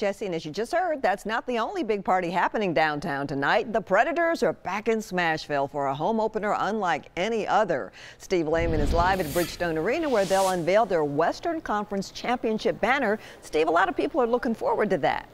Jesse, and as you just heard, that's not the only big party happening downtown tonight. The Predators are back in Smashville for a home opener unlike any other. Steve Lehman is live at Bridgestone Arena where they'll unveil their Western Conference Championship banner. Steve, a lot of people are looking forward to that.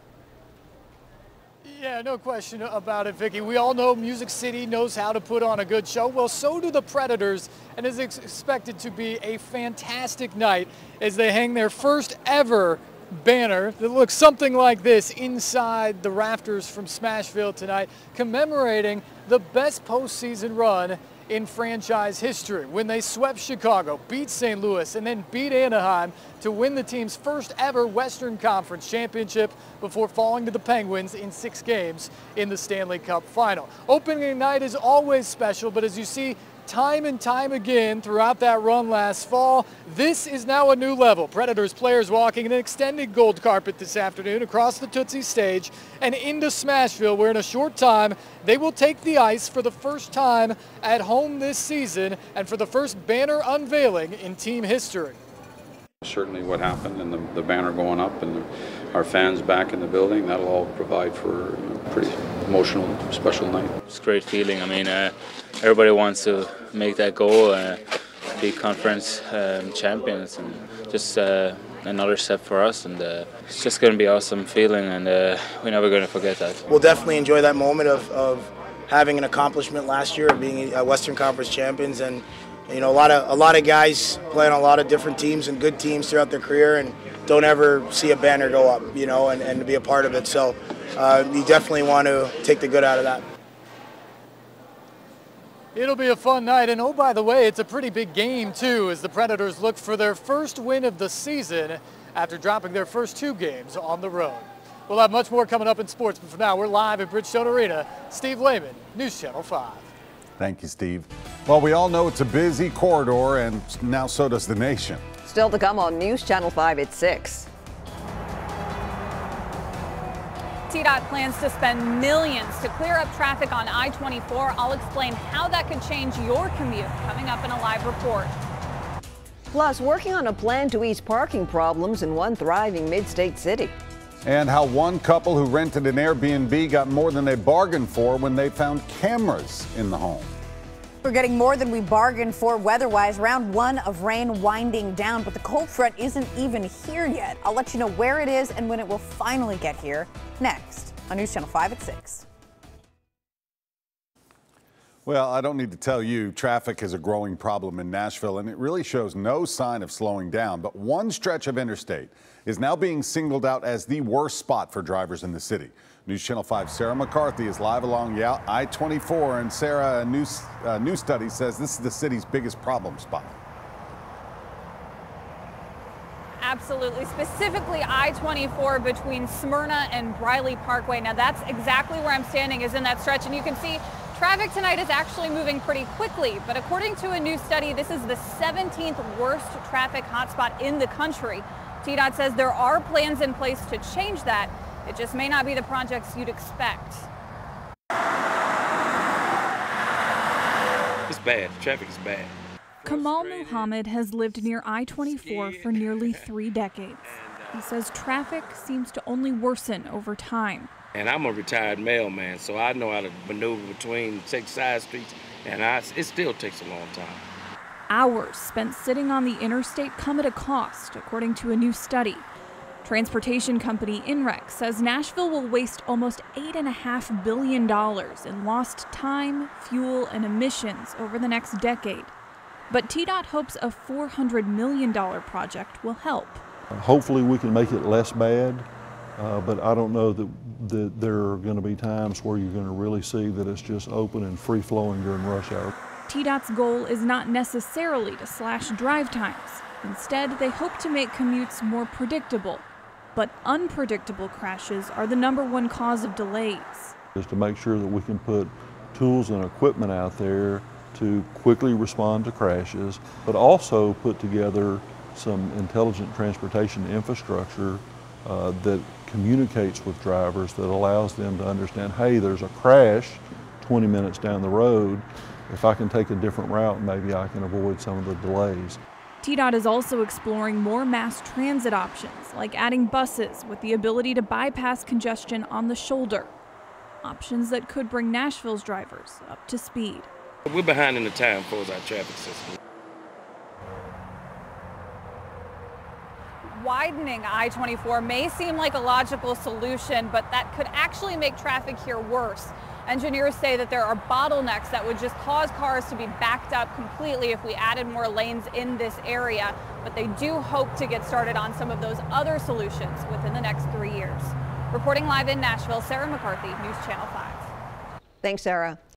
Yeah, no question about it, Vicki. We all know Music City knows how to put on a good show. Well, so do the Predators, and it's expected to be a fantastic night as they hang their first ever banner that looks something like this inside the rafters from Smashville tonight, commemorating the best postseason run in franchise history when they swept Chicago, beat St. Louis, and then beat Anaheim to win the team's first ever Western Conference championship before falling to the Penguins in 6 games in the Stanley Cup final. Opening night is always special, but as you see time and time again throughout that run last fall, this is now a new level. Predators players walking an extended gold carpet this afternoon across the Tootsie stage and into Smashville, where in a short time they will take the ice for the first time at home this season and for the first banner unveiling in team history. Certainly what happened and the banner going up and our fans back in the building, that'll all provide for a pretty emotional, special night. It's a great feeling. I mean, everybody wants to make that goal, be conference champions, and just another step for us, and it's just going to be an awesome feeling, and we're never going to forget that. We'll definitely enjoy that moment of having an accomplishment last year of being Western Conference champions, and you know, a lot of guys playing on a lot of different teams and good teams throughout their career, and don't ever see a banner go up, you know, and to be a part of it. So you definitely want to take the good out of that. It'll be a fun night, and oh, by the way, it's a pretty big game too, as the Predators look for their first win of the season after dropping their first 2 games on the road. We'll have much more coming up in sports, but for now, we're live at Bridgestone Arena. Steve Lehman, News Channel 5. Thank you, Steve. Well, we all know it's a busy corridor, and now so does the nation. Still to come on News Channel 5 at 6. TDOT plans to spend millions to clear up traffic on I-24. I'll explain how that could change your commute coming up in a live report. Plus, working on a plan to ease parking problems in one thriving mid-state city. And how one couple who rented an Airbnb got more than they bargained for when they found cameras in the home. We're getting more than we bargained for weather-wise. Round 1 of rain winding down, but the cold front isn't even here yet. I'll let you know where it is and when it will finally get here next on News Channel 5 at 6. Well, I don't need to tell you, traffic is a growing problem in Nashville, and it really shows no sign of slowing down. But one stretch of interstate is now being singled out as the worst spot for drivers in the city. News Channel 5's Sarah McCarthy is live along I-24, and Sarah, a new study says this is the city's biggest problem spot. Absolutely, specifically I-24 between Smyrna and Briley Parkway. Now that's exactly where I'm standing, is in that stretch, and you can see traffic tonight is actually moving pretty quickly, but according to a new study, this is the 17th worst traffic hotspot in the country. TDOT says there are plans in place to change that. It just may not be the projects you'd expect. It's bad. Traffic is bad. Kamal Muhammad has lived near I-24 for nearly 3 decades. He says traffic seems to only worsen over time. And I'm a retired mailman, so I know how to maneuver between 6 side streets, and it still takes a long time. Hours spent sitting on the interstate come at a cost, according to a new study. Transportation company INREX says Nashville will waste almost $8.5 billion in lost time, fuel, and emissions over the next decade. But TDOT hopes a $400 million project will help. Hopefully we can make it less bad, but I don't know that there are going to be times where you're going to really see that it's just open and free-flowing during rush hour. TDOT's goal is not necessarily to slash drive times. Instead, they hope to make commutes more predictable. But unpredictable crashes are the #1 cause of delays. Is to make sure that we can put tools and equipment out there to quickly respond to crashes, but also put together some intelligent transportation infrastructure that communicates with drivers, that allows them to understand, hey, there's a crash 20 minutes down the road. If I can take a different route, maybe I can avoid some of the delays. TDOT is also exploring more mass transit options, like adding buses with the ability to bypass congestion on the shoulder. Options that could bring Nashville's drivers up to speed. We're behind in the time for our traffic system. Widening I-24 may seem like a logical solution, but that could actually make traffic here worse. Engineers say that there are bottlenecks that would just cause cars to be backed up completely if we added more lanes in this area, but they do hope to get started on some of those other solutions within the next 3 years. Reporting live in Nashville, Sarah McCarthy, News Channel 5. Thanks, Sarah.